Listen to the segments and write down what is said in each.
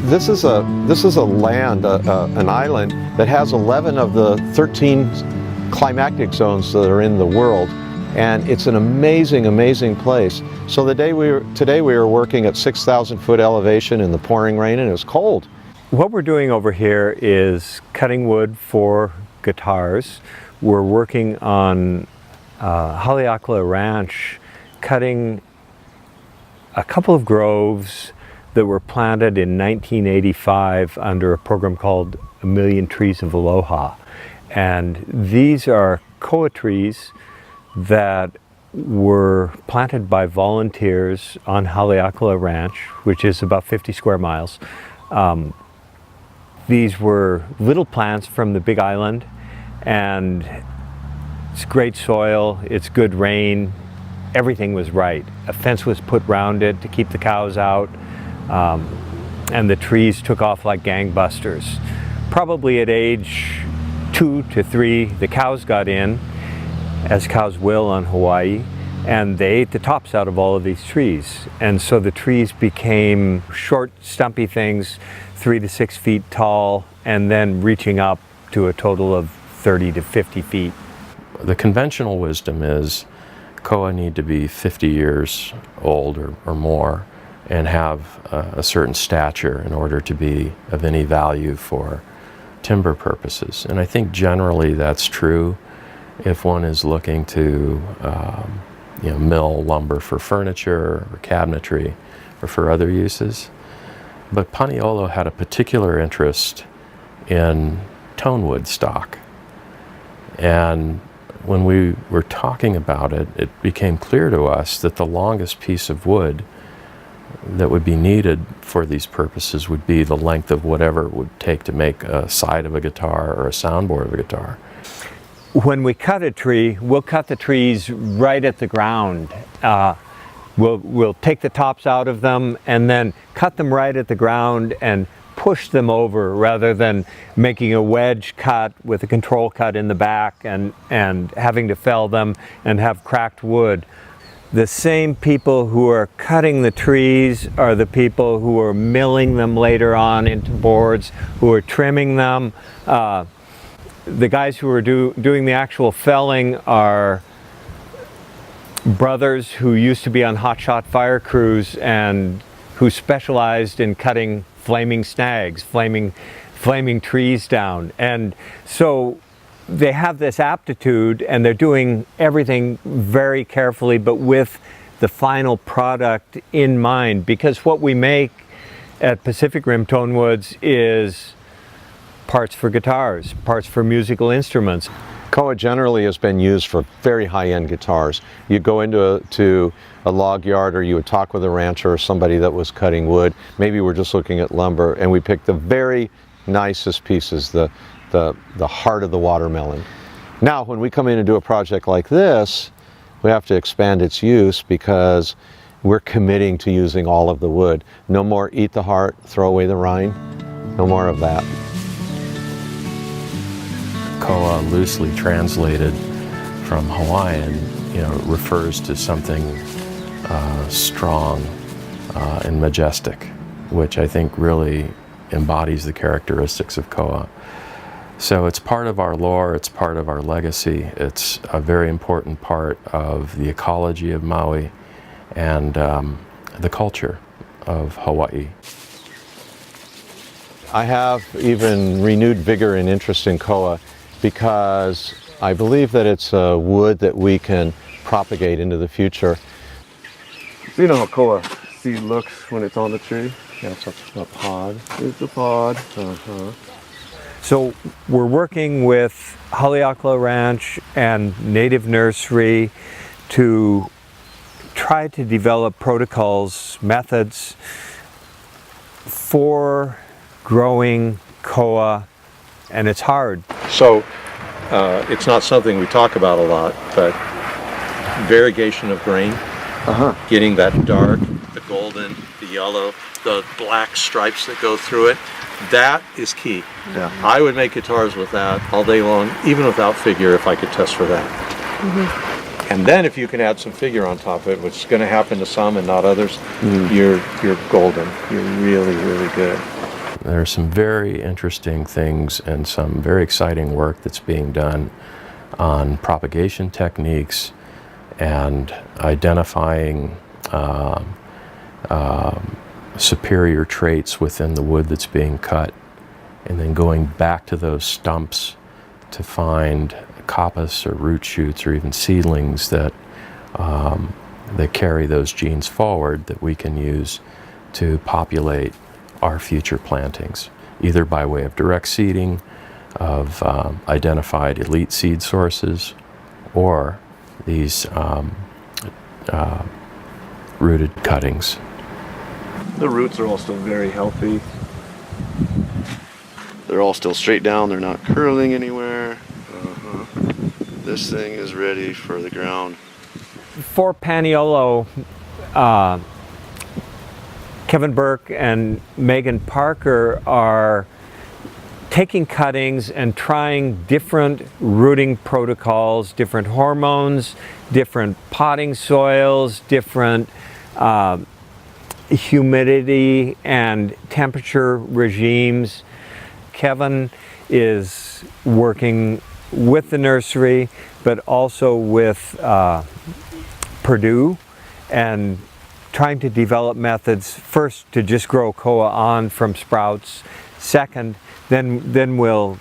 This is a land, an island that has 11 of the 13 climactic zones that are in the world, and it's an amazing, amazing place. So today we were working at 6,000 foot elevation in the pouring rain, and it was cold. What we're doing over here is cutting wood for guitars. We're working on Haleakala Ranch, cutting a couple of groves that were planted in 1985 under a program called A Million Trees of Aloha. And these are koa trees that were planted by volunteers on Haleakala Ranch, which is about 50 square miles. These were little plants from the Big Island, and it's great soil, it's good rain, everything was right. A fence was put around it to keep the cows out. And the trees took off like gangbusters. Probably at age 2 to 3, the cows got in, as cows will on Hawaii, and they ate the tops out of all of these trees. And so the trees became short, stumpy things, 3 to 6 feet tall, and then reaching up to a total of 30 to 50 feet. The conventional wisdom is koa need to be 50 years old or more, and have a certain stature in order to be of any value for timber purposes. And I think generally that's true if one is looking to mill lumber for furniture or cabinetry or for other uses. But Paniolo had a particular interest in Tonewood stock. And when we were talking about it, it became clear to us that the longest piece of wood that would be needed for these purposes would be the length of whatever it would take to make a side of a guitar or a soundboard of a guitar. When we cut a tree, we'll cut the trees right at the ground. We'll take the tops out of them and then cut them right at the ground and push them over rather than making a wedge cut with a control cut in the back and having to fell them and have cracked wood. The same people who are cutting the trees are the people who are milling them later on into boards, who are trimming them. The guys who are doing the actual felling are brothers who used to be on hotshot fire crews and who specialized in cutting flaming snags, flaming trees down. And so they have this aptitude, and they're doing everything very carefully, but with the final product in mind. Because what we make at Pacific Rim Tonewoods is parts for guitars, parts for musical instruments. Koa generally has been used for very high-end guitars. You go into a log yard, or you would talk with a rancher or somebody that was cutting wood. Maybe we're just looking at lumber, and we pick the very nicest pieces, the heart of the watermelon. Now, when we come in and do a project like this, we have to expand its use because we're committing to using all of the wood. No more eat the heart, throw away the rind. No more of that. Koa, loosely translated from Hawaiian, refers to something strong and majestic, which I think really embodies the characteristics of koa. So it's part of our lore, it's part of our legacy, it's a very important part of the ecology of Maui and the culture of Hawaii. I have even renewed vigor and interest in koa because I believe that it's a wood that we can propagate into the future. You know how koa seed looks when it's on the tree? Yeah, it's a pod. Here's the pod. So we're working with Haleakala Ranch and Native Nursery to try to develop protocols, methods for growing koa, and it's hard. So it's not something we talk about a lot, but variegation of grain, getting that dark, the golden, the yellow, the black stripes that go through it, that is key. Yeah. I would make guitars with that all day long, even without figure, if I could test for that. Mm-hmm. And then if you can add some figure on top of it, which is going to happen to some and not others, you're golden. You're really, really good. There are some very interesting things and some very exciting work that's being done on propagation techniques and identifying superior traits within the wood that's being cut, and then going back to those stumps to find coppice or root shoots or even seedlings that carry those genes forward that we can use to populate our future plantings, either by way of direct seeding of identified elite seed sources, or these rooted cuttings. The roots are all still very healthy. They're all still straight down. They're not curling anywhere. This thing is ready for the ground. For Paniolo, Kevin Burke and Megan Parker are taking cuttings and trying different rooting protocols, different hormones, different potting soils, different humidity and temperature regimes. Kevin is working with the nursery, but also with Purdue, and trying to develop methods, first to just grow koa on from sprouts, second, then we'll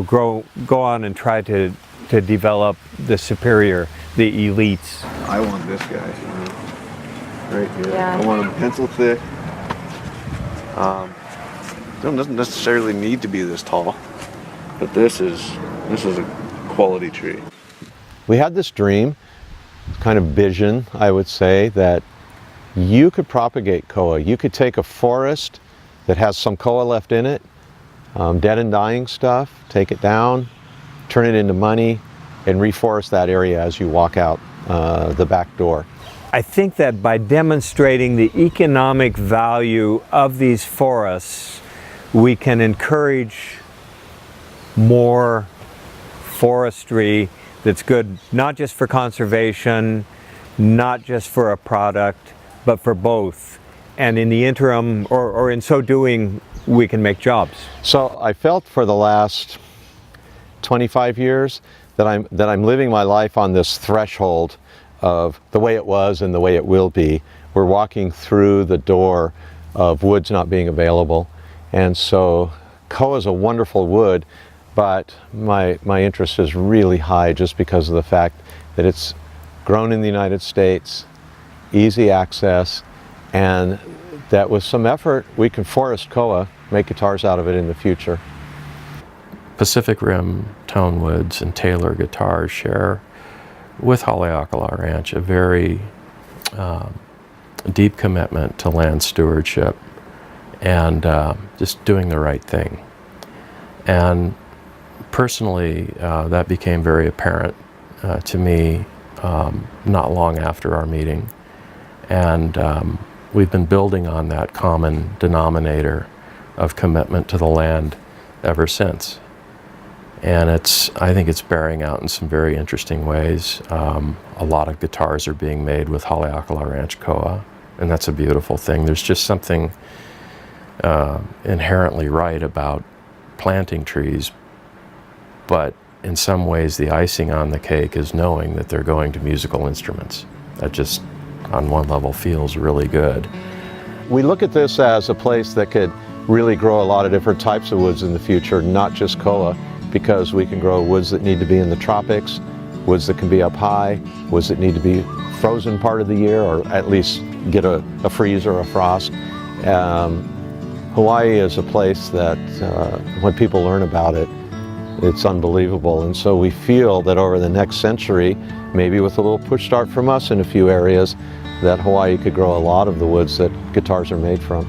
go on and try to develop the superior, the elites. I want this guy right here. Yeah. I want him pencil thick. Doesn't necessarily need to be this tall, but this is a quality tree. We had this dream, kind of vision, I would say, that you could propagate koa. You could take a forest that has some koa left in it, dead and dying stuff, take it down, turn it into money, and reforest that area as you walk out the back door. I think that by demonstrating the economic value of these forests, we can encourage more forestry that's good, not just for conservation, not just for a product, but for both. And in the interim, or in so doing, we can make jobs. So I felt for the last 25 years that I'm living my life on this threshold of the way it was and the way it will be. We're walking through the door of woods not being available. And so koa is a wonderful wood, but my interest is really high just because of the fact that it's grown in the United States, easy access, and that with some effort we can forest koa, make guitars out of it in the future. Pacific Rim, Tonewoods, and Taylor guitars share with Haleakala Ranch a very deep commitment to land stewardship and just doing the right thing. And personally, that became very apparent to me not long after our meeting. And we've been building on that common denominator of commitment to the land ever since. And I think it's bearing out in some very interesting ways. A lot of guitars are being made with Haleakala Ranch koa, and that's a beautiful thing. There's just something inherently right about planting trees, but in some ways the icing on the cake is knowing that they're going to musical instruments. That just, on one level, feels really good. We look at this as a place that could really grow a lot of different types of woods in the future, not just koa, because we can grow woods that need to be in the tropics, woods that can be up high, woods that need to be frozen part of the year, or at least get a freeze or a frost. Hawaii is a place that when people learn about it, it's unbelievable. And so we feel that over the next century, maybe with a little push start from us in a few areas, that Hawaii could grow a lot of the woods that guitars are made from.